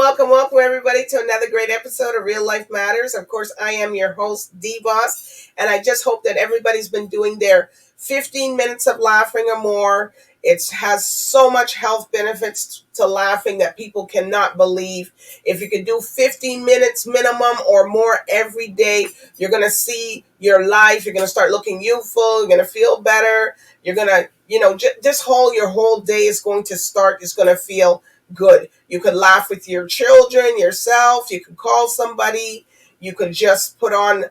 welcome everybody to another great episode of Real Life Matters. Of course, I am your host, DBoss, and I just hope that everybody's been doing their 15 minutes of laughing or more. It has so much health benefits to laughing that people cannot believe. If you can do 15 minutes minimum or more every day, you're going to see your life. You're going to start looking youthful. You're going to feel better. You're going to, your whole day is going to start. It's going to feel good. You could laugh with your children, yourself. You could call somebody. You could just put on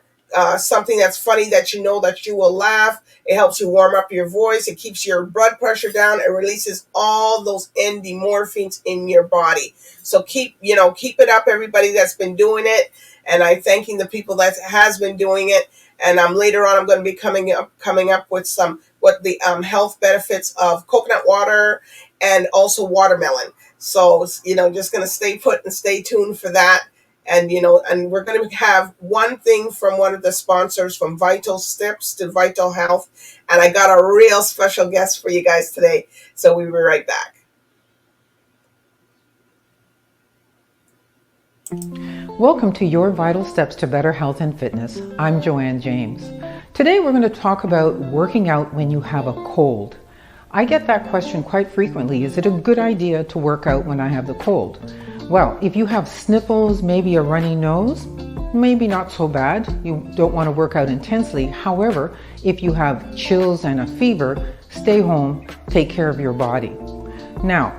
something that's funny that you know that you will laugh. It helps you warm up your voice. It keeps your blood pressure down. It releases all those endorphins in your body. So keep it up, everybody that's been doing it. And I'm thanking the people that has been doing it. And later on, I'm going to be coming up with what the health benefits of coconut water and also watermelon. So, just going to stay put and stay tuned for that. And, and we're going to have one thing from one of the sponsors, from Vital Steps to Vital Health. And I got a real special guest for you guys today. So we'll be right back. Welcome to your Vital Steps to Better Health and Fitness. I'm Joanne James. Today we're going to talk about working out when you have a cold. I get that question quite frequently. Is it a good idea to work out when I have the cold? Well, if you have sniffles, maybe a runny nose, maybe not so bad. You don't want to work out intensely. However, if you have chills and a fever, stay home, take care of your body. Now,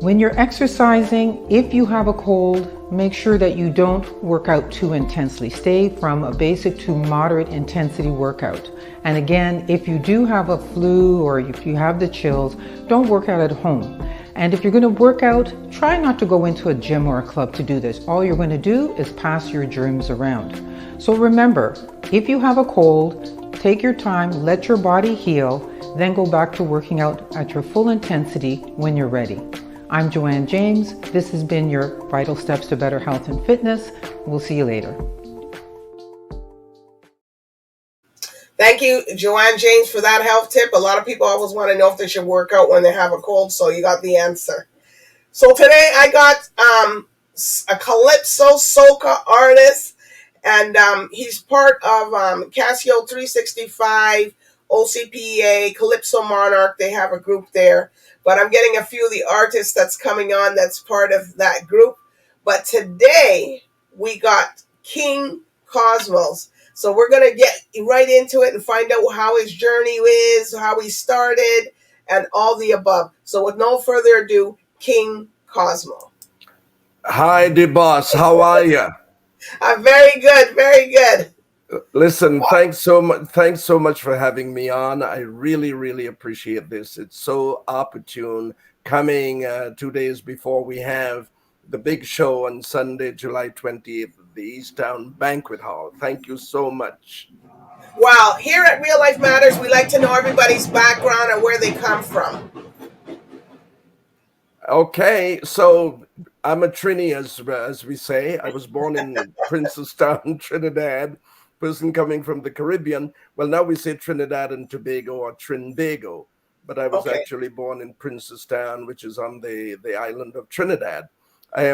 when you're exercising, if you have a cold, make sure that you don't work out too intensely. Stay from a basic to moderate intensity workout. And again, if you do have a flu or if you have the chills, don't work out at home. And if you're going to work out, try not to go into a gym or a club to do this. All you're going to do is pass your germs around. So remember, if you have a cold, take your time, let your body heal, then go back to working out at your full intensity when you're ready. I'm Joanne James. This has been your Vital Steps to Better Health and Fitness. We'll see you later. Thank you, Joanne James, for that health tip. A lot of people always want to know if they should work out when they have a cold, so you got the answer. So today I got a Calypso soca artist, and he's part of Casio 365, OCPA Calypso Monarch. They have a group there. But I'm getting a few of the artists that's coming on that's part of that group. But today we got King Cosmos. So we're going to get right into it and find out how his journey is, how he started, and all the above. So with no further ado, King Cosmo. Hi, DBoss. How are you? I'm very good, very good. Listen, thanks so much for having me on. I really, really appreciate this. It's so opportune coming 2 days before we have the big show on Sunday, July 20th, at the East Town Banquet Hall. Thank you so much. Wow. Here at Real Life Matters, we like to know everybody's background and where they come from. Okay, so I'm a Trini, as we say. I was born in Princestown, Trinidad. Person coming from the Caribbean. Well, now we say Trinidad and Tobago or Trinbago, but I was actually born in Princestown, which is on the island of Trinidad.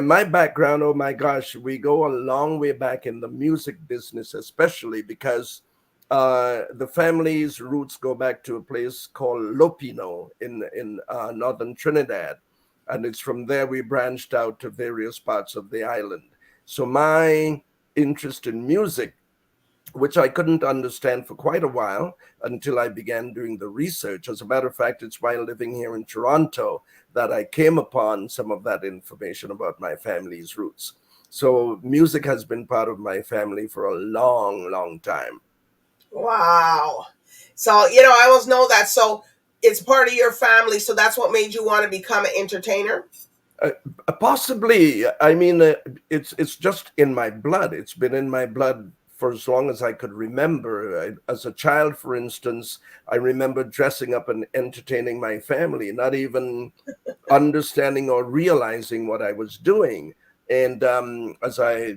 My background, oh my gosh, we go a long way back in the music business, especially because the family's roots go back to a place called Lopino in northern Trinidad. And it's from there we branched out to various parts of the island. So my interest in music, which I couldn't understand for quite a while until I began doing the research. As a matter of fact, it's while living here in Toronto that I came upon some of that information about my family's roots. So music has been part of my family for a long, long time. Wow. So, I always know that. So it's part of your family. So that's what made you want to become an entertainer? Possibly. I mean, it's just in my blood. It's been in my blood for as long as I could remember. As a child, for instance, I remember dressing up and entertaining my family, not even understanding or realizing what I was doing. And as I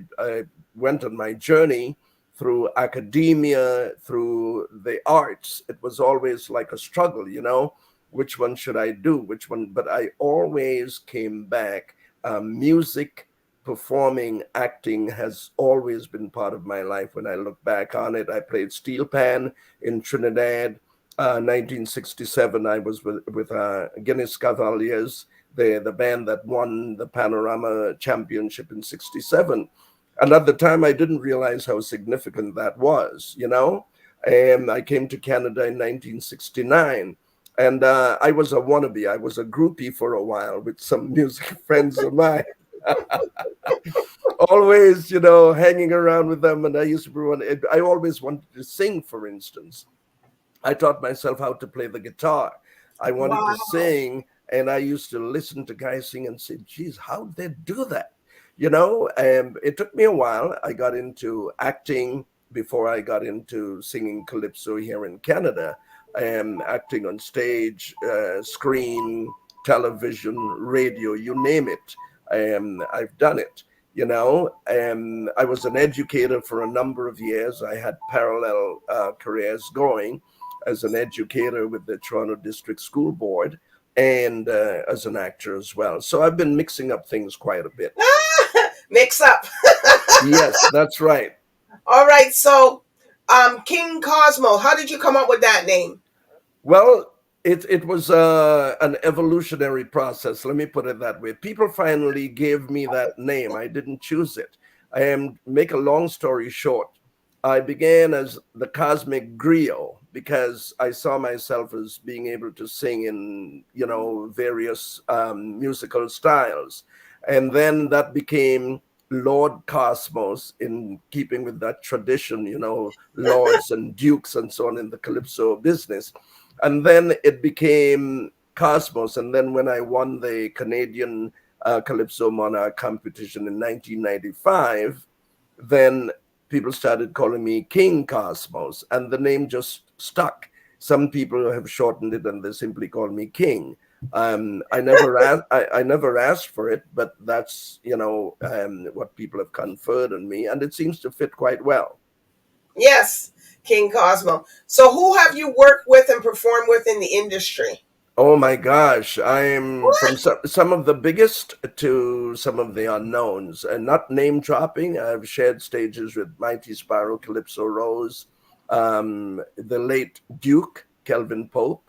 went on my journey through academia, through the arts, it was always like a struggle, which one should I do? Which one? But I always came back. Music performing, acting has always been part of my life. When I look back on it, I played steel pan in Trinidad. 1967, I was with Guinness Cavaliers, the band that won the Panorama Championship in 67. And at the time, I didn't realize how significant that was, you know? And I came to Canada in 1969. And I was a wannabe. I was a groupie for a while with some music friends of mine. Always, hanging around with them. And I used to, I always wanted to sing, for instance. I taught myself how to play the guitar. I wanted to Wow. sing, and I used to listen to guys sing and say, geez, how'd they do that? And it took me a while. I got into acting before I got into singing calypso here in Canada. Acting on stage, screen, television, radio, you name it. I've done it. I was an educator for a number of years. I had parallel careers going as an educator with the Toronto District School Board and as an actor as well. So I've been mixing up things quite a bit. Mix up. Yes, that's right. All right. So, King Cosmo, how did you come up with that name? Well, it was an evolutionary process. Let me put it that way. People finally gave me that name. I didn't choose it. Make a long story short, I began as the cosmic griot because I saw myself as being able to sing in, various musical styles. And then that became Lord Cosmos in keeping with that tradition, lords and dukes and so on in the calypso business. And then it became Cosmos. And then when I won the Canadian Calypso Monarch competition in 1995, then people started calling me King Cosmos, and the name just stuck. Some people have shortened it and they simply call me King. I never asked. I never asked for it, but that's what people have conferred on me, and it seems to fit quite well. Yes, King Cosmo. So, who have you worked with and performed with in the industry? Oh my gosh, I'm from some of the biggest to some of the unknowns, and not name dropping. I've shared stages with Mighty Sparrow, Calypso Rose, the late Duke, Kelvin Pope,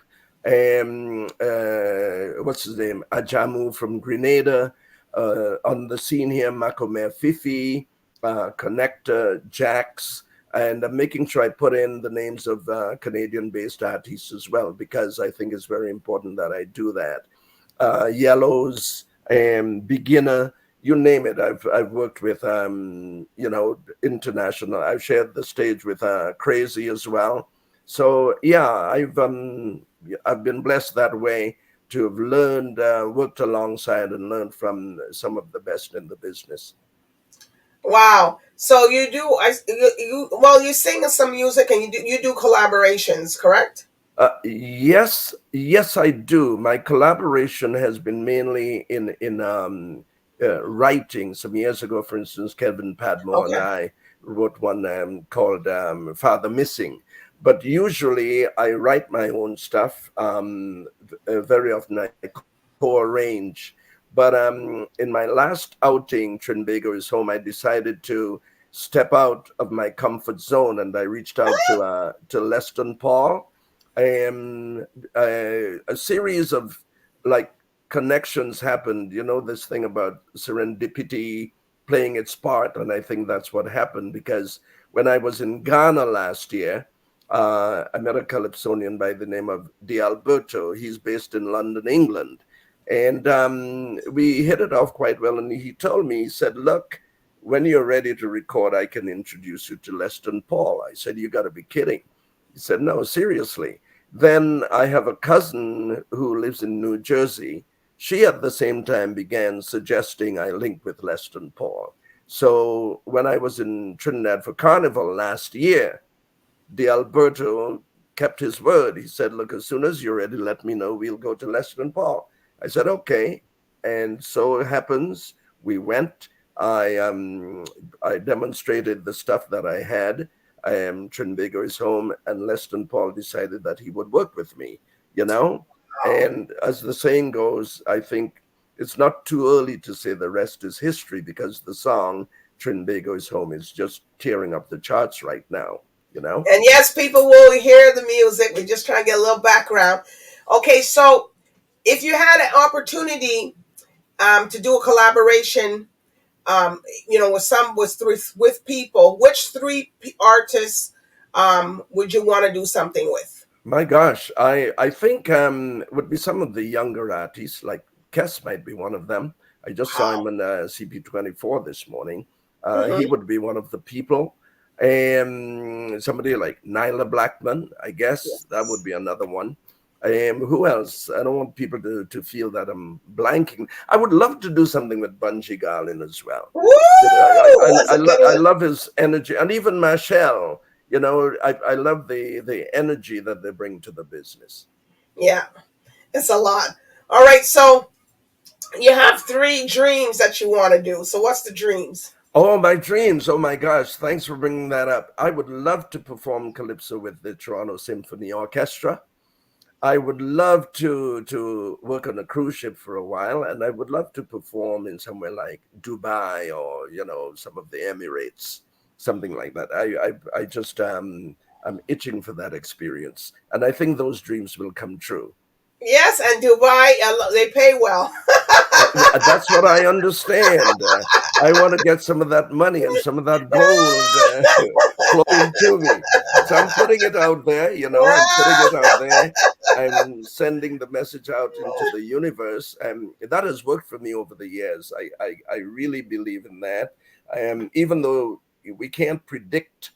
what's his name? Ajamu from Grenada, on the scene here, Macomer Fifi, Connector, Jax, and I'm making sure I put in the names of Canadian-based artists as well, because I think it's very important that I do that. Yellows, Beginner, you name it. I've worked with international. I've shared the stage with Crazy as well. So yeah, I've been blessed that way to have learned, worked alongside, and learned from some of the best in the business. Wow. So you do well, you sing some music and you do collaborations, correct? Yes, I do. My collaboration has been mainly in writing. Some years ago, for instance, Kevin Padmore and Okay. I wrote one called "Father Missing." But usually, I write my own stuff. Very often, I co-arrange. But in my last outing, Trinbago is home. I decided to step out of my comfort zone, and I reached out to Leston Paul. A series of like connections happened. This thing about serendipity playing its part, and I think that's what happened, because when I was in Ghana last year, I met a calypsonian by the name of D'Alberto. He's based in London, England, and we hit it off quite well. And he told me, he said, "Look, when you're ready to record, I can introduce you to Leston Paul." I said, "You got to be kidding." He said, "No, seriously." Then I have a cousin who lives in New Jersey. She at the same time began suggesting I link with Leston Paul. So when I was in Trinidad for Carnival last year, D'Alberto kept his word. He said, "Look, as soon as you're ready, let me know. We'll go to Leston Paul." I said, "Okay." And so it happens, we went. I demonstrated the stuff that I had. Trinbago is home, and Leston Paul decided that he would work with me, you know? And as the saying goes, I think it's not too early to say the rest is history, because the song Trinbago is Home is just tearing up the charts right now, you know? And yes, people will hear the music. We're just trying to get a little background. Okay, so if you had an opportunity to do a collaboration, with people, which three artists would you want to do something with? My gosh, I think would be some of the younger artists, like Kes might be one of them. I just saw him Wow. on CP24 this morning. He Hmm. would be one of the people. Somebody like Nyla Blackman, I guess that would Yes. be another one. Who else? I don't want people to feel that I'm blanking. I would love to do something with Bunji Garlin as well. You know, Woo! That's a good I one. love his energy, and even Machelle. You know, I love the energy that they bring to the business. Yeah, it's a lot. All right, so you have three dreams that you want to do. So what's the dreams? Oh, my dreams! Oh my gosh! Thanks for bringing that up. I would love to perform calypso with the Toronto Symphony Orchestra. I would love to work on a cruise ship for a while, and I would love to perform in somewhere like Dubai, or some of the Emirates, something like that. I just I'm itching for that experience, and I think those dreams will come true. Yes, and Dubai, they pay well. That's what I understand. I want to get some of that money and some of that gold flowing to me. So I'm putting it out there, I'm putting it out there. I'm sending the message out into the universe. And that has worked for me over the years. I really believe in that. Even though we can't predict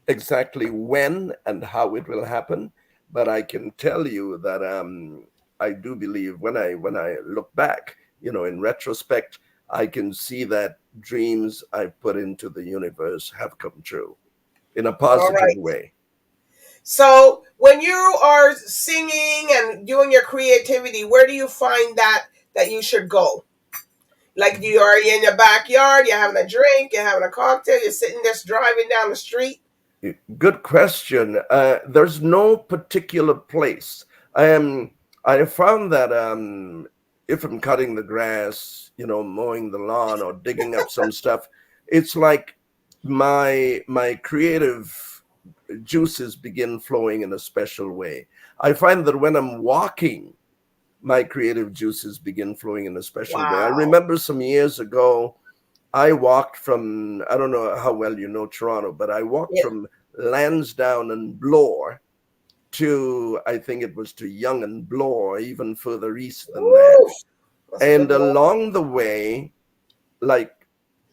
exactly when and how it will happen, but I can tell you that I do believe when I look back, in retrospect, I can see that dreams I put into the universe have come true in a All positive right. way. So when you are singing and doing your creativity, where do you find that you should go? Like you are in your backyard, you're having a drink, you're having a cocktail, you're sitting just driving down the street. Good question. There's no particular place. I am. I have found that if I'm cutting the grass, mowing the lawn, or digging up some stuff, it's like my creative juices begin flowing in a special way. I find that when I'm walking, my creative juices begin flowing in a special way. I Wow. remember some years ago, I walked from, I don't know how well you know Toronto, but I walked Yeah. from Lansdowne and Bloor to, I think it was to Yonge and Bloor, even further east than that. Woo! That's a And good one. along the way, like,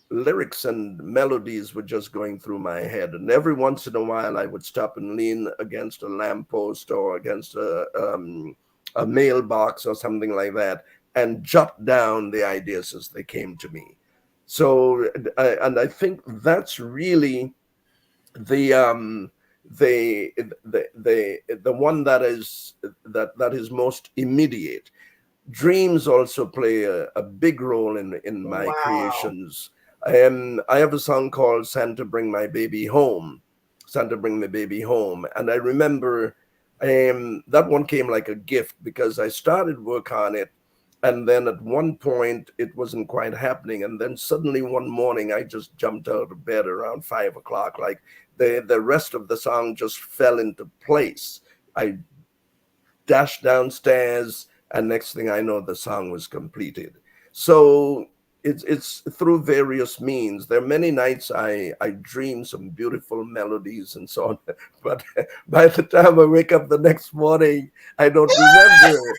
lyrics and melodies were just going through my head. And every once in a while, I would stop and lean against a lamppost or against a mailbox or something like that, and jot down the ideas as they came to me. So, and I think that's really the the one that is most immediate. Dreams also play a big role in my Wow. creations. I have a song called Santa Bring My Baby Home. Santa Bring My Baby Home. And I remember that one came like a gift, because I started work on it. And then at one point, it wasn't quite happening. And then suddenly one morning, I just jumped out of bed around 5 o'clock. Like the rest of the song just fell into place. I dashed downstairs, and next thing I know, the song was completed. So it's through various means. There are many nights I dream some beautiful melodies and so on, but by the time I wake up the next morning, I don't remember.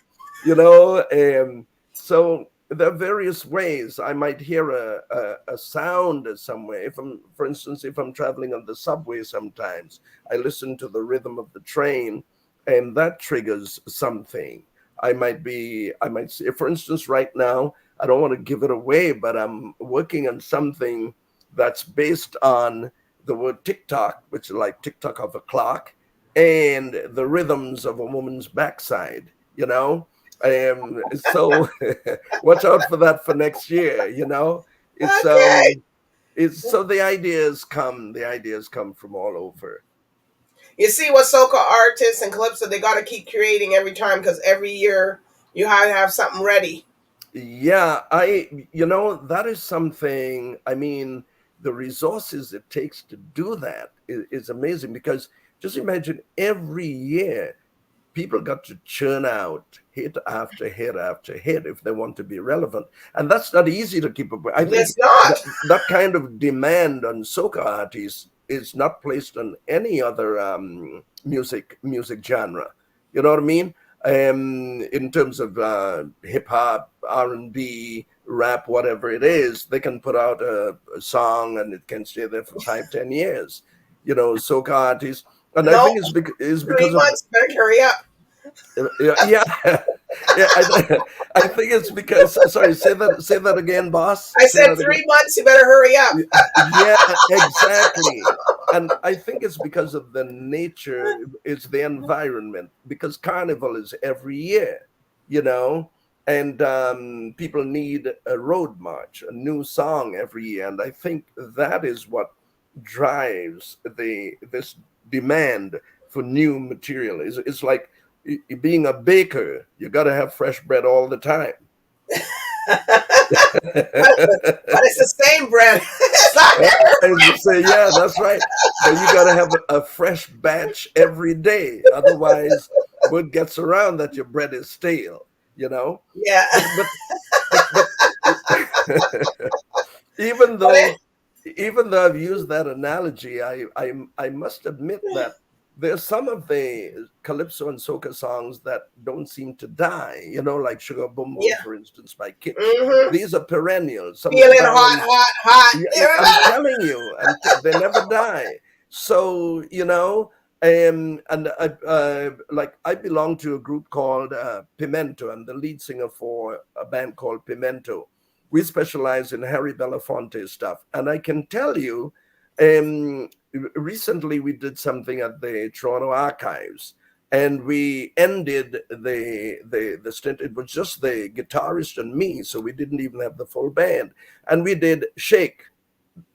So there are various ways. I might hear a sound somewhere. For instance, if I'm traveling on the subway, sometimes I listen to the rhythm of the train, and that triggers something. I might say, for instance, right now, I don't want to give it away, but I'm working on something that's based on the word TikTok, which is like TikTok of a clock, and the rhythms of a woman's backside, you know? So watch out for that for next year. It's Okay. it's so the ideas come from all over. You see what soca artists and calypso, they got to keep creating every time because every year you have to have something ready. Yeah, that is something. I mean, the resources it takes to do that is amazing, because just imagine every year people got to churn out hit after hit after hit if they want to be relevant. And that's not easy to keep up with. I think It's not. that kind of demand on soca artists is not placed on any other music genre. You know what I mean? In terms of hip hop, R&B, rap, whatever it is, they can put out a song and it can stay there for 5, 10 years. Soca artists, and I No, think it's three because of months. Better hurry up. yeah, yeah. Yeah, I think it's because, sorry, say that again, boss. I Say said that again. 3 months. You better hurry up. Yeah, exactly. And I think it's because of the nature, it's the environment, because carnival is every year, you know, and people need a road march, a new song every year. And I think that is what drives this demand for new material. It's like being a baker, you got to have fresh bread all the time. But it's the same bread. It's not As you say, yeah, that's right. But you got to have a fresh batch every day. Otherwise, word gets around that your bread is stale, you know? yeah. But, but, but even But it, though, even though I've used that analogy, I must admit that there's some of the calypso and soca songs that don't seem to die, like Sugar Boom Boom, yeah. for instance, by Kitch. Mm-hmm. These are perennials. Some of the Feeling hot, ballads, hot, hot. yeah, yeah, I'm telling you, they never die. So and I belong to a group called Pimento. I'm the lead singer for a band called Pimento. We specialize in Harry Belafonte stuff, and I can tell you, recently we did something at the Toronto Archives, and we ended the stint. It was just the guitarist and me, so we didn't even have the full band, and we did Shake,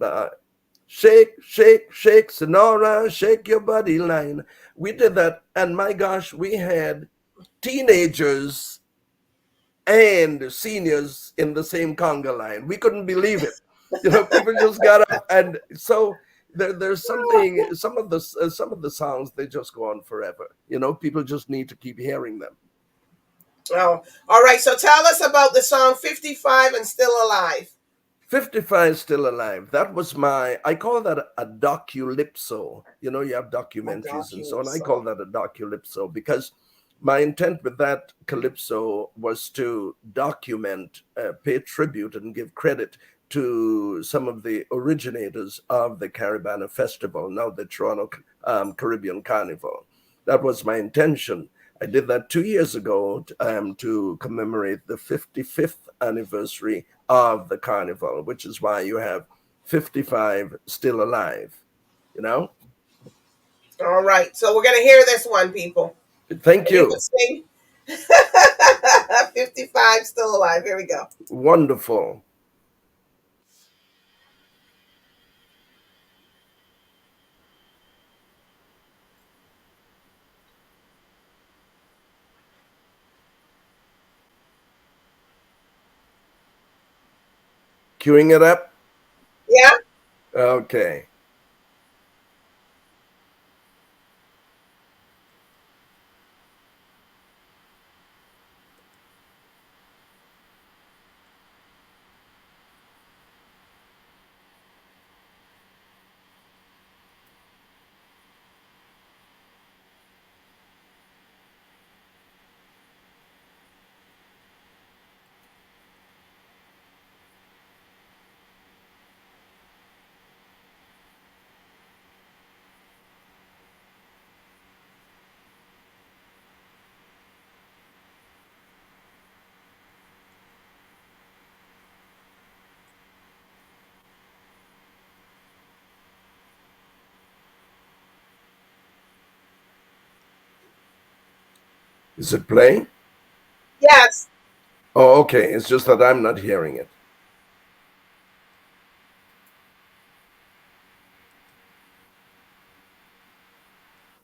uh, Shake, Shake, Shake, Sonora, Shake Your Body line. We did that, and my gosh, we had teenagers and seniors in the same conga line. We couldn't believe it. People just got up, and so there's something. Some of the songs, they just go on forever. People just need to keep hearing them. Oh, all right. So tell us about the song 55 and Still Alive. 55 Still Alive. That was I call that a doculypso. You have A documentaries and so on. I call docu-song. that a doculypso because my intent with that calypso was to document, pay tribute, and give credit to some of the originators of the Caribana Festival, now the Toronto Caribbean Carnival. That was my intention. I did that 2 years ago to commemorate the 55th anniversary of the carnival, which is why you have 55 Still Alive, you know? All right. So we're going to hear this one, people. Thank If you could you. sing 55 Still Alive. Here we go. Wonderful. Queuing it up? Yeah. Okay. Is it playing? Yes. Oh, okay. It's just that I'm not hearing it.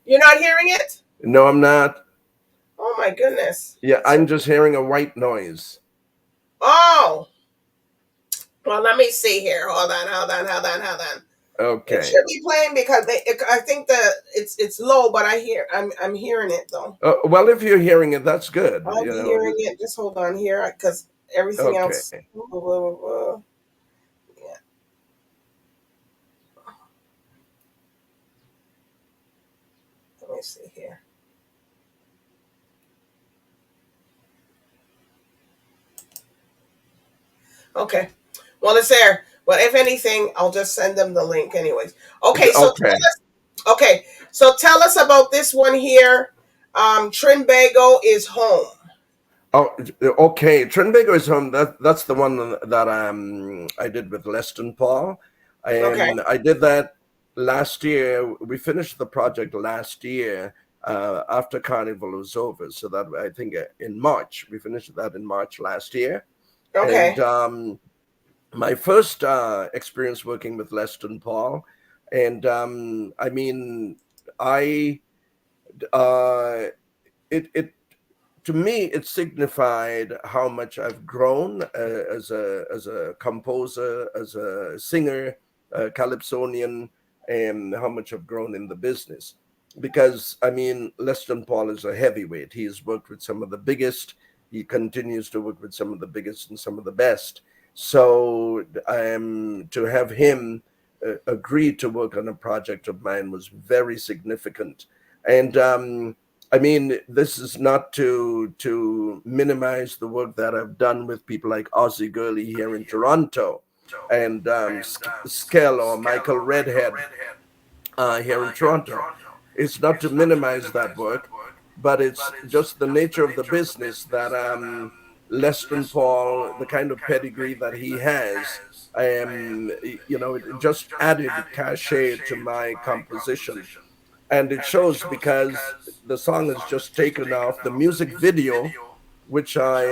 You're not hearing it? No, I'm not. Oh, my goodness. Yeah, So, I'm just hearing a white noise. Oh, well, let me see here. Hold on. It Okay. should be playing because I think that it's low, but I'm hearing it though. Well, if you're hearing it, that's good. I'm hearing it. Just hold on here because everything Okay. else. Yeah. Let me see here. Okay. Well, it's there. But if anything, I'll just send them the link, anyways. Okay. Okay. Okay. So tell us about this one here. Trinbago is home. Oh, okay. Trinbago is home. That's the one that I did with Leston Paul, Okay. and I did that last year. We finished the project last year after Carnival was over. So that I think in March we finished that in March last year, and Okay. my first experience working with Leston Paul, and I mean I uh, it to me, it signified how much I've grown as a composer, as a singer, calypsonian, and how much I've grown in the business. Because I mean, Leston Paul is a heavyweight. He has worked with some of the biggest. He continues to work with some of the biggest and some of the best. So to have him agree to work on a project of mine was very significant. And I mean, this is not to minimize the work that I've done with people like Ozzy Gurley here in Toronto, and Skell or Michael Redhead here in Toronto. It's not to minimize that work, but it's just the nature of the business that Leston Paul, the kind of pedigree that he has, it just added cachet to my composition, and it shows because the song is just taken off the music video, which I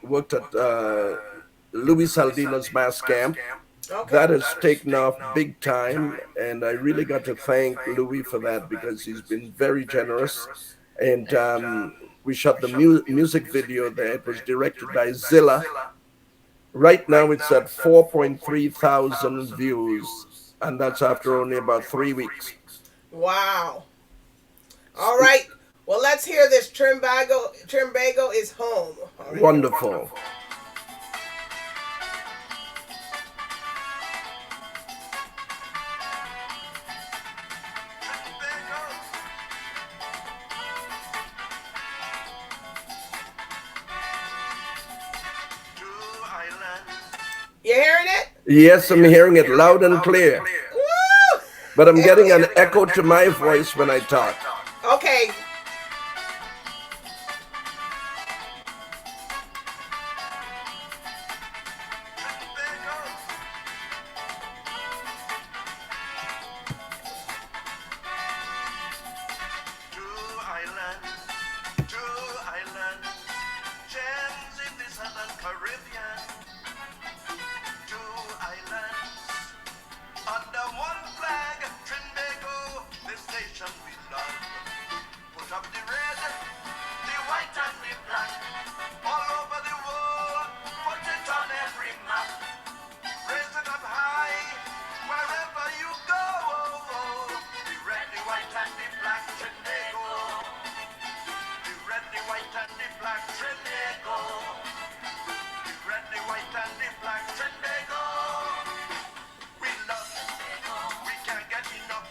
worked at Louis Saldina's mass camp. Okay. That has taken off big time, and I really got to thank Louis for that because he's been very generous. And we shot the music video there. It was directed by Zilla. Right now, it's at 4.3 thousand views, and that's after only about 3 weeks. Wow. All right. Well, let's hear this. Trimbago is home. All right, here we go. Wonderful. You hearing it? Yes, I'm hearing it loud and clear, Woo! but I'm getting an echo to my voice when I talk. Okay. Gems in the southern Caribbean. Two islands under one flag, Trinbago, this nation we love. Put up the red, the white and the black, all over the world, put it on every map. Raise it up high, wherever you go. The red, the white and the black, Trinbago. The red, the white and the black, Trinbago. The red, the white and the black, Trinbago. We love, we can't get enough.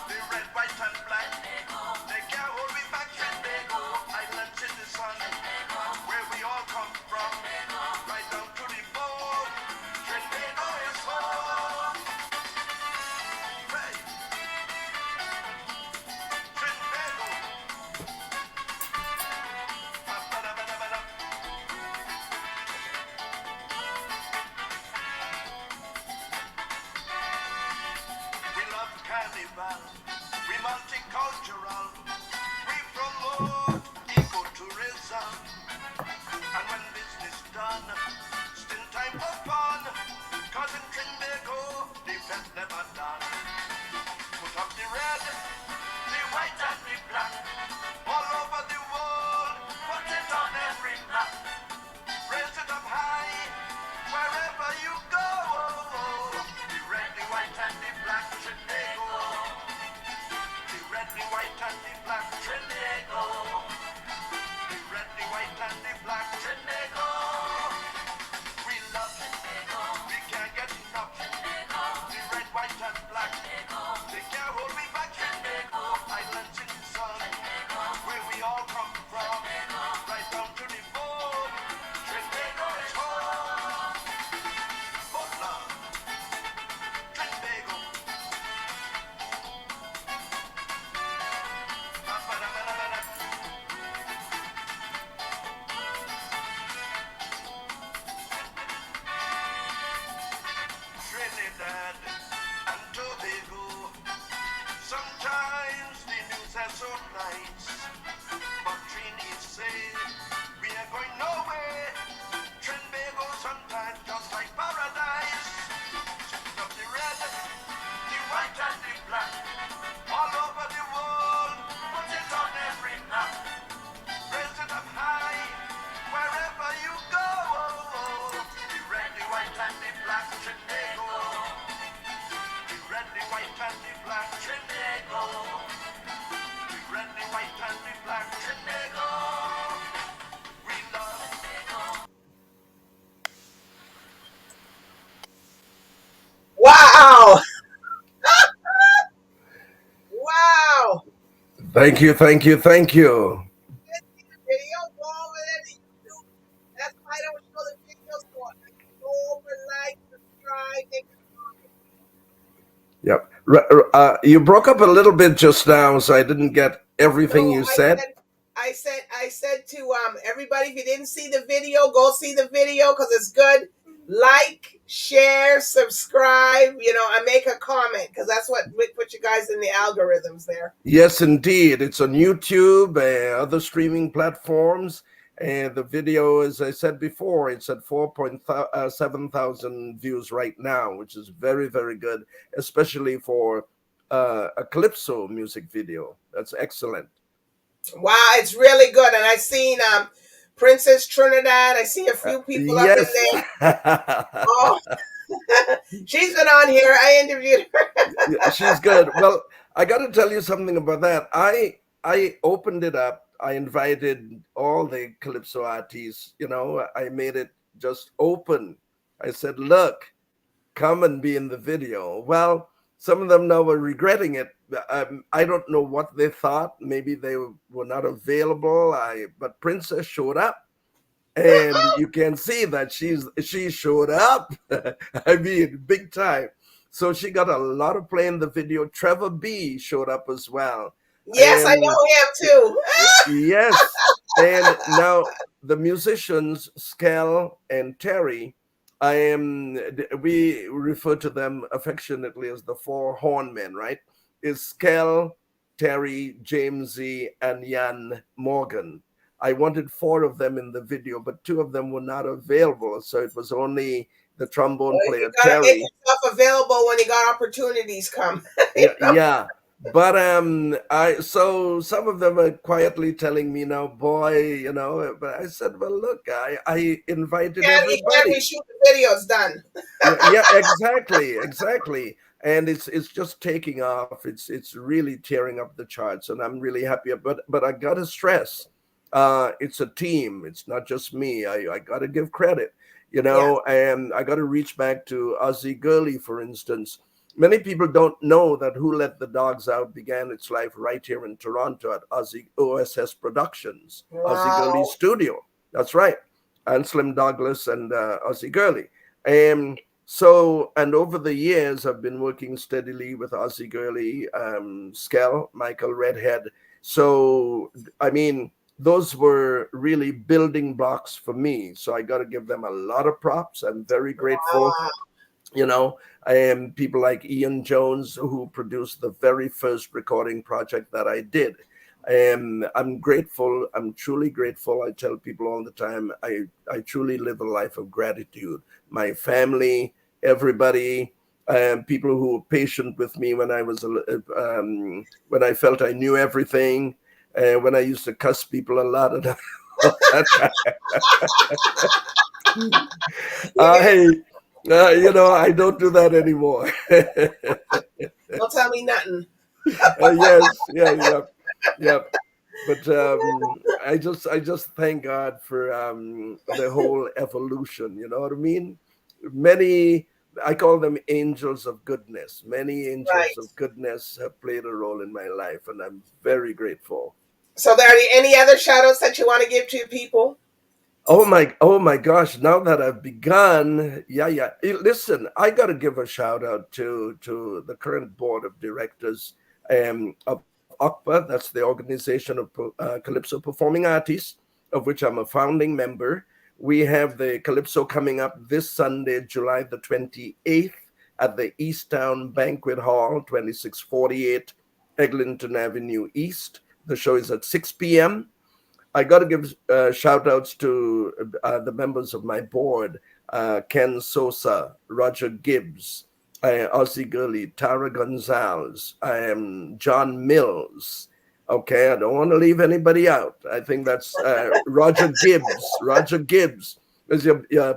The red, white and black, they can't hold me back. Trinbago, islands in the sun, where we all come from, right down to the bone. Trinbago is home. Hey, Trinbago. Ba-ba-da-ba-da-ba-da. We love carnival, we multicultural, we promote ecotourism, and when business done, still time for fun, 'cause in Trinbago, the fest never done. Put up the red, the white and the black, all over the world, put it on every map, raise it the white and the black Trinbago. The red, the white and the black Trinbago. We love Trinbago. We can't get enough Trinbago. The red, white and black Trinbago. They can't hold me back Trinbago. Islands in the sun. Trinbago. Where we all come from. Trinbago. Right down to the bone. Trinbago is home. Portland. Trinbago. Trinidad and Tobago. Sometimes the news is so nice, but Trinis say we are going nowhere. Trinbago sometimes just like paradise. Sitting up the red, the white and the black, all over the world. Put it on every map. Raise it up high, wherever you go. The red, the white and the black Trinbago. The red, the white and the black Trinbago. The red, the white and the black Trinbago. We love Trinbago. Wow. Wow. Thank you, thank you, thank you. Video, go over there to YouTube. That's why I don't show the videos for. Go over, like, subscribe, make a comment. Yep. You broke up a little bit just now, so I didn't get everything you said. I said to everybody, if you didn't see the video, go see the video because it's good. Like, share, subscribe, and make a comment because that's what we put you guys in the algorithms there. Yes, indeed. It's on YouTube, other streaming platforms. And the video, as I said before, it's at 4.7 thousand views right now, which is very, very good, especially for a Calypso music video. That's excellent. Wow, it's really good. And I seen Princess Trinidad. I see a few people up in there. Oh, she's been on here. I interviewed her. She's good. Well, I got to tell you something about that. I opened it up. I invited all the Calypso artists. I made it just open. I said, look, come and be in the video. Well, some of them now are regretting it. I don't know what they thought. Maybe they were not available. But Princess showed up. And you can see that she showed up. I mean, big time. So she got a lot of play in the video. Trevor B showed up as well. Yes, I know him too. Yes. And now the musicians, Skel and Terry, we refer to them affectionately as the four hornmen, right? Is Skel, Terry, Jamesy, and Jan Morgan. I wanted 4 of them in the video, but 2 of them were not available. So it was only the trombone player, Terry. Make yourself available when you got opportunities come. Yeah. But so some of them are quietly telling me now, boy, but I said, well, look, I invited everybody. We shoot the videos done. Yeah, exactly. And it's just taking off. It's really tearing up the charts, and I'm really happy. But I gotta stress, it's a team. It's not just me. I gotta give credit, and I gotta reach back to Ozzy Gurley, for instance. Many people don't know that Who Let the Dogs Out began its life right here in Toronto at OSS Productions, wow. Ozzy Gurley's studio. That's right. Anselm Douglas and Ozzy Gurley. And over the years, I've been working steadily with Ozzy Gurley, Skel, Michael Redhead. So, I mean, those were really building blocks for me. So I got to give them a lot of props. I'm very grateful. Wow. People like Ian Jones, who produced the very first recording project that I did. I'm grateful. I'm truly grateful. I tell people all the time, I truly live a life of gratitude. My family, everybody, people who were patient with me when I was, when I felt I knew everything, when I used to cuss people a lot. I don't do that anymore. Don't tell me nothing. Yes, yeah, yep, yep. But I just thank God for the whole evolution. You know what I mean? Many, I call them angels of goodness. Many angels Right. of goodness have played a role in my life, and I'm very grateful. So, there are any other shout outs that you want to give to people? Oh my gosh, now that I've begun, yeah, yeah. Listen, I got to give a shout out to the current board of directors of OCPA, that's the Organization of Calypso Performing Artists, of which I'm a founding member. We have the Calypso coming up this Sunday, July the 28th, at the Easttown Banquet Hall, 2648 Eglinton Avenue East. The show is at 6 p.m. I got to give shout outs to the members of my board, Ken Sosa, Roger Gibbs, Ozzy Gurley, Tara Gonzalez, John Mills. Okay, I don't want to leave anybody out. I think that's Roger Gibbs. Roger Gibbs is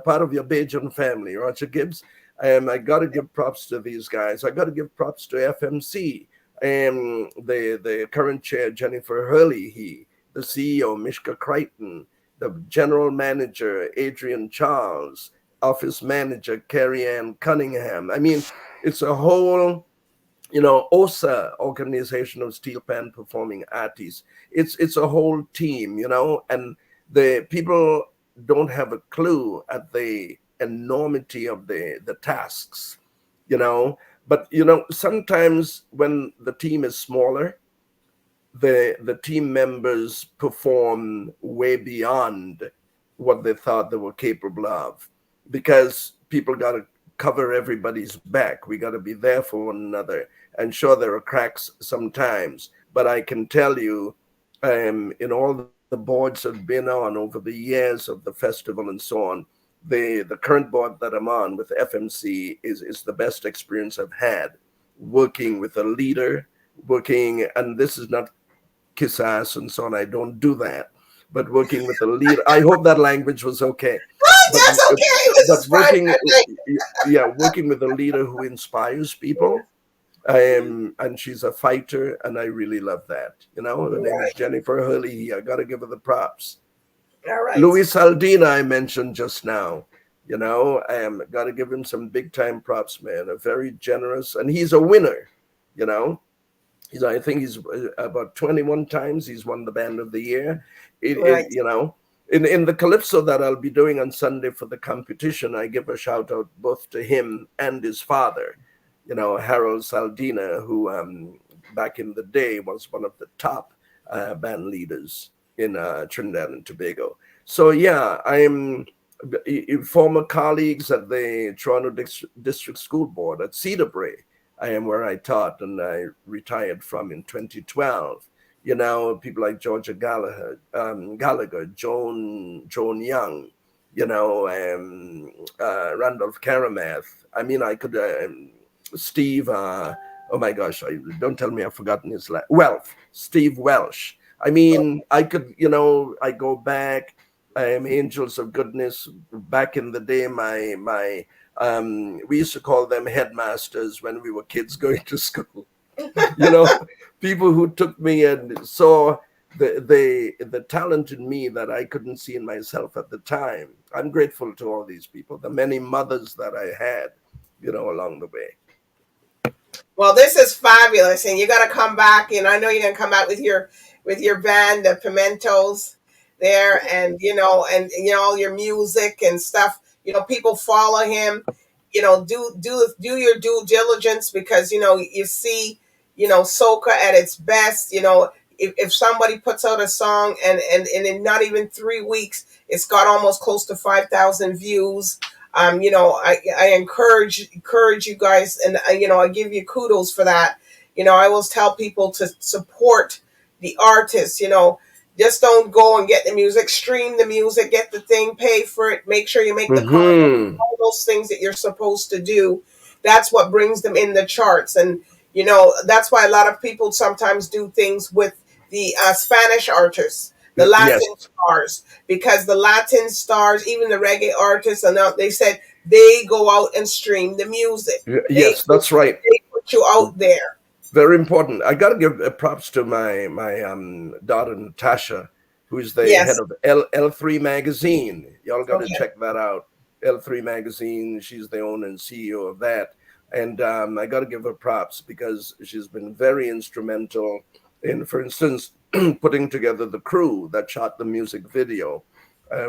part of your Bajan family, Roger Gibbs. I got to give props to these guys. I got to give props to FMC, the current chair, Jennifer Hurley, the CEO, Mishka Crichton, the general manager, Adrian Charles, office manager, Carrie Ann Cunningham. I mean, it's a whole, OSA, Organization of Steel Pan Performing Artists. It's a whole team, and the people don't have a clue at the enormity of the tasks, you know. But sometimes when the team is smaller, the team members perform way beyond what they thought they were capable of, because people got to cover everybody's back. We got to be there for one another. And sure, there are cracks sometimes, but I can tell you, in all the boards I've been on over the years of the festival and so on, the current board that I'm on with FMC is the best experience I've had, working with a leader, working, and this is not kiss ass and so on. I don't do that. But working with a leader, I hope that language was okay. Oh, But that's okay. This but is fine. yeah, working with a leader who inspires people. And she's a fighter, and I really love that. Her name is Right. Jennifer Hurley. I got to give her the props. All right. Luis Aldina, I mentioned just now. Got to give him some big time props, man. A very generous, and he's a winner. You know, I think he's about 21 times he's won the Band of the Year. Right. In the calypso that I'll be doing on Sunday for the competition, I give a shout out both to him and his father, Harold Saldina, who back in the day was one of the top band leaders in Trinidad and Tobago. So yeah, I'm former colleagues at the Toronto District School Board at Cedar Brae. I am where I taught, and I retired from in 2012. People like Georgia Gallagher, Joan Young, Randolph Karamath. I mean, I could, Steve, oh my gosh, don't tell me I've forgotten his last, Steve Welsh. I mean, I could, I go back, Angels of Goodness, back in the day, we used to call them headmasters when we were kids going to school. People who took me and saw the talent in me that I couldn't see in myself at the time. I'm grateful to all these people, the many mothers that I had, along the way. Well, this is fabulous, and you got to come back. I know you're going to come out with your band, the Pimentos, there, and all your music and stuff. People follow him. Do your due diligence, because you see, soca at its best. If somebody puts out a song and in not even 3 weeks, it's got almost close to 5,000 views. I encourage you guys, and I give you kudos for that. I always tell people to support the artists. Just don't go and get the music, stream the music, get the thing, pay for it, make sure you make the content, Mm-hmm. all those things that you're supposed to do. That's what brings them in the charts. And that's why a lot of people sometimes do things with the Spanish artists, the Yes. Latin stars, because the Latin stars, even the reggae artists, and they said they go out and stream the music. Yes, that's right. They put you out there. Very important. I got to give props to my daughter Natasha, who is the head Yes. of L3 magazine. Y'all got to Okay. check that out. L3 magazine. She's the owner and CEO of that, and I got to give her props because she's been very instrumental in, for instance, putting together the crew that shot the music video.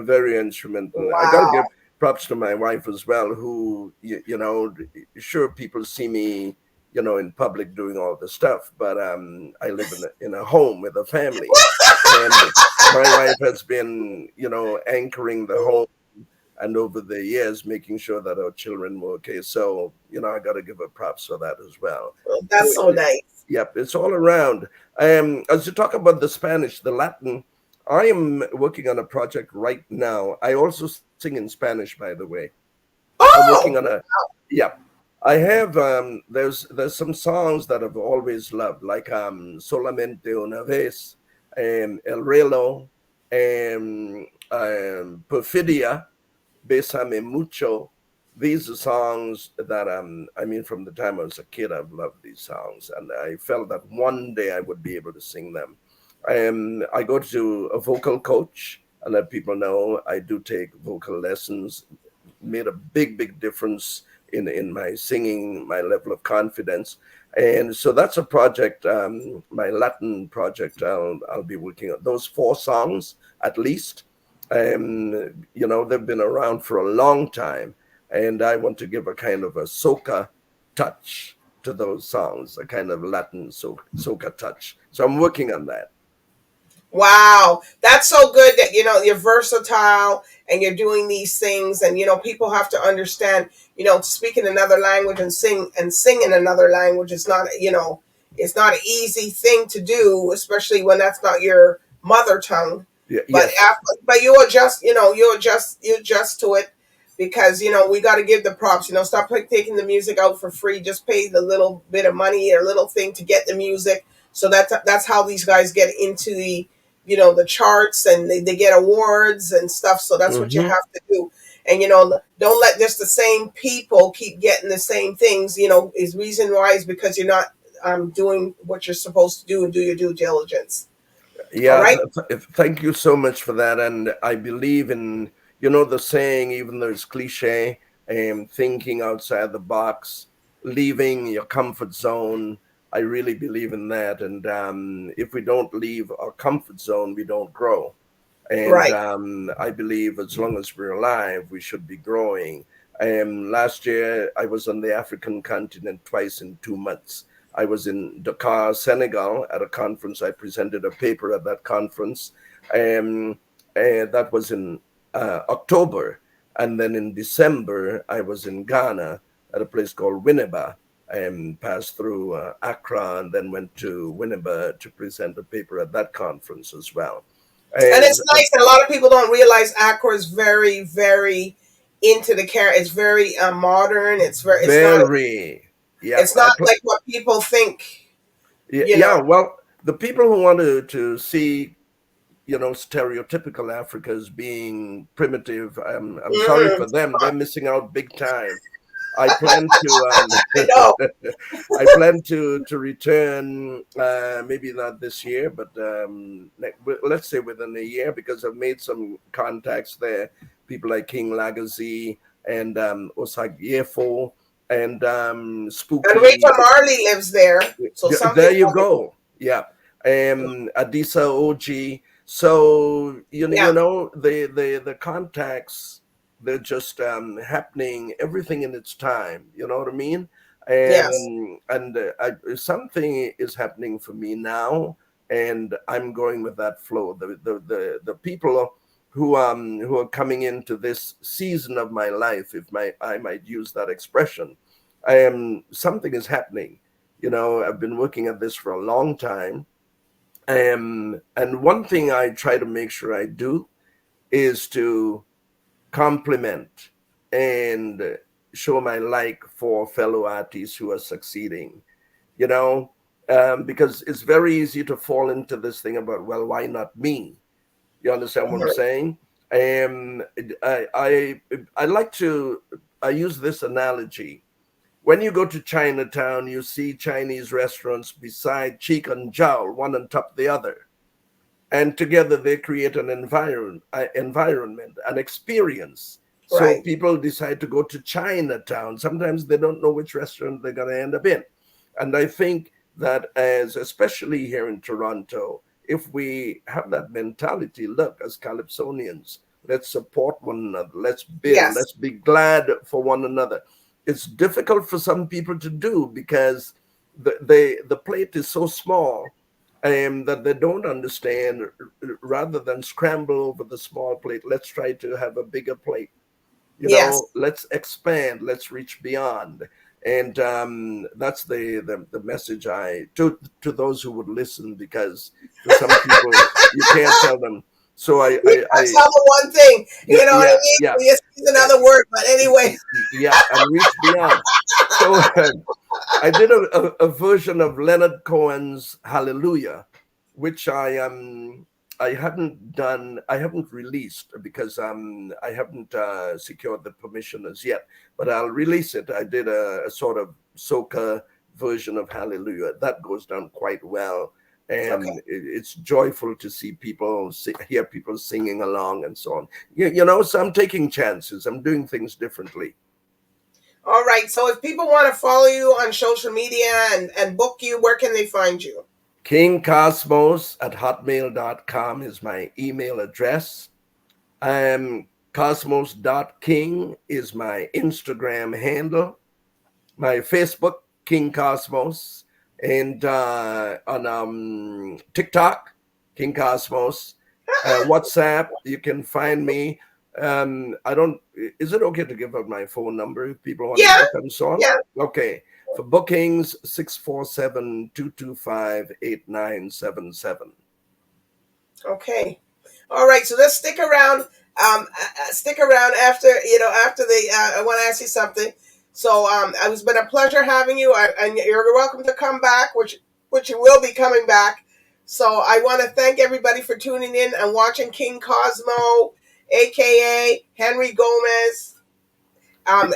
Very instrumental. I got to give Wow. props to my wife as well, who sure people see me in public doing all the stuff. But I live in a home with a family, and my wife has been, anchoring the home and over the years making sure that our children were okay. So, I got to give her props for that as well. Well, So, that's so nice. yep, it's all around. As you talk about the Spanish, the Latin, I am working on a project right now. I also sing in Spanish, by the way. I'm working on Oh, a, yeah. I have there's some songs that I've always loved, like Solamente una vez, El Relo, Perfidia, Besame Mucho. These are songs that I mean, from the time I was a kid, I've loved these songs, and I felt that one day I would be able to sing them. I go to a vocal coach. I let people know I do take vocal lessons. Made a big difference in my singing, my level of confidence, and so that's a project, my Latin project. I'll be working on those 4 songs at least. They've been around for a long time, and I want to give a kind of a soca touch to those songs, a kind of Latin soca touch. So I'm working on that. wow. That's so good that, you're versatile and you're doing these things. And, people have to understand, speaking another language and sing in another language is not, it's not an easy thing to do, especially when that's not your mother tongue. But Yes. after, but you adjust to it because, we got to give the props, stop taking the music out for free. Just pay the little bit of money or little thing to get the music. So that's how these guys get into the charts, and they get awards and stuff. So that's what you Hmm. have to do. And don't let just the same people keep getting the same things. Is reason why is because you're not doing what you're supposed to do and do your due diligence. All Yeah, right. thank you so much for that. And I believe in, the saying, even though it's cliche, thinking outside the box, leaving your comfort zone. I really believe in that. And if we don't leave our comfort zone, we don't grow. And Right. I believe as long as we're alive, we should be growing. Last year, I was on the African continent twice in 2 months. I was in Dakar, Senegal, at a conference. I presented a paper at that conference. And that was in October. And then in December, I was in Ghana at a place called Winneba, and passed through Accra and then went to Winneba to present a paper at that conference as well. And And it's nice, and a lot of people don't realize Accra is very, very into the care. It's very modern. It's very. It's not. very, yeah, It's not like what people think. yeah, You know. yeah. Well, the people who want to see, stereotypical Africa as being primitive, I'm sorry Mhm. for them. They're missing out big time. I plan to I know. I plan to return, maybe not this year, but let's say within a year, because I've made some contacts there. People like King Lagazi and Osagyefo and And Spooky. Rachel Marley lives there, so There something's you going. go. Yeah. Adisa Oji. So Yeah. the contacts, they're just happening, everything in its time. You know what I mean? Yes. Something is happening for me now, and I'm going with that flow. The people who are coming into this season of my life, if I might use that expression, something is happening. I've been working at this for a long time. And one thing I try to make sure I do is to compliment and show my like for fellow artists who are succeeding, you know, because it's very easy to fall into this thing about, well, why not me? You understand what I'm saying? Um, I, I, I like to, I use this analogy. When you go to Chinatown, you see Chinese restaurants beside cheek and jowl, one on top of the other. And together they create an environment, an experience. So Right. people decide to go to Chinatown. Sometimes they don't know which restaurant they're going to end up in. And I think that especially here in Toronto, if we have that mentality, look, as Calypsonians, let's support one another, let's build, Yes. let's be glad for one another. It's difficult for some people to do because the plate is so small that they don't understand. Rather than scramble over the small plate, let's try to have a bigger plate. Yes. Let's expand, let's reach beyond. And that's the message to those who would listen, because to some people you can't tell them. So I That's the one thing. You know what I mean? yeah, Yes, use another word, but anyway. yeah, and reach beyond. So I did a version of Leonard Cohen's Hallelujah, which I haven't released because I haven't secured the permission as yet, but I'll release it. I did a sort of soca version of Hallelujah that goes down quite well, and Okay. it's joyful to see people hear people singing along and so on. So I'm taking chances. I'm doing things differently. All right. So if people want to follow you on social media and book you, where can they find you? KingCosmos@hotmail.com is my email address. Cosmos.king is my Instagram handle. My Facebook, King Cosmos. And on TikTok, King Cosmos. WhatsApp, you can find me. Is it okay to give up my phone number if people want to book and so on? Yeah. Okay. For bookings, 647-225-8977. Okay. All right. So let's stick around. Stick around after I want to ask you something. So it's been a pleasure having you, and you're welcome to come back, which you will be coming back. So I want to thank everybody for tuning in and watching King Cosmo, aka Henry Gomez. And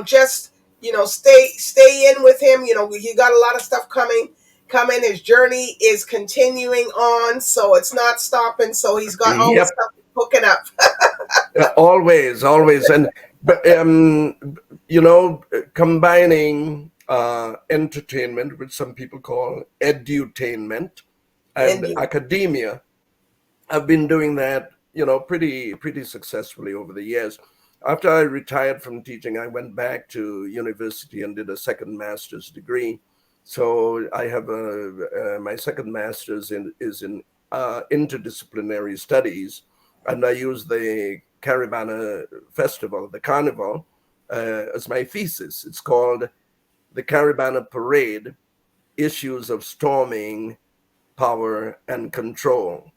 just stay in with him. He got a lot of stuff coming. His journey is continuing on, so it's not stopping. So he's got all this stuff hooking up. Always. And combining entertainment, which some people call edutainment, and academia. I've been doing that, pretty successfully over the years. After I retired from teaching, I went back to university and did a second master's degree. So I have my second master's is in interdisciplinary studies, and I use the Caravana Festival, the Carnival, as my thesis. It's called The Caravana Parade, Issues of Storming, Power, and Control.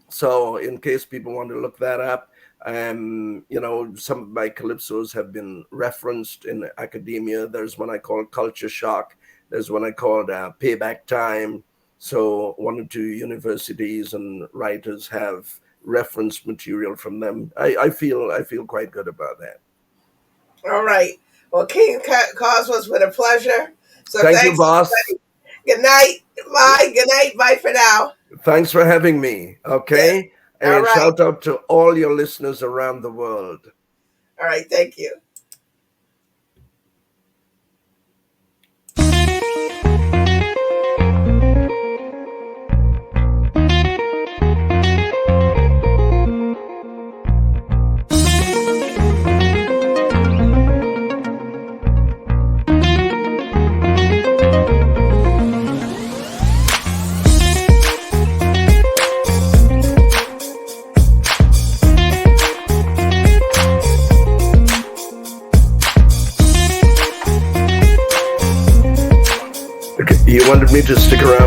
So in case people want to look that up, some of my calypsos have been referenced in academia. There's one I call Culture Shock. There's one I called Payback Time. So one or two universities and writers have reference material from them. I feel quite good about that. All right. Well, King Cosmos, been a pleasure. So thank you, boss. Good night. Bye. Good night. Bye for now. Thanks for having me. Okay. Yeah. And shout out to all your listeners around the world. All right. Thank you. You wanted me to stick around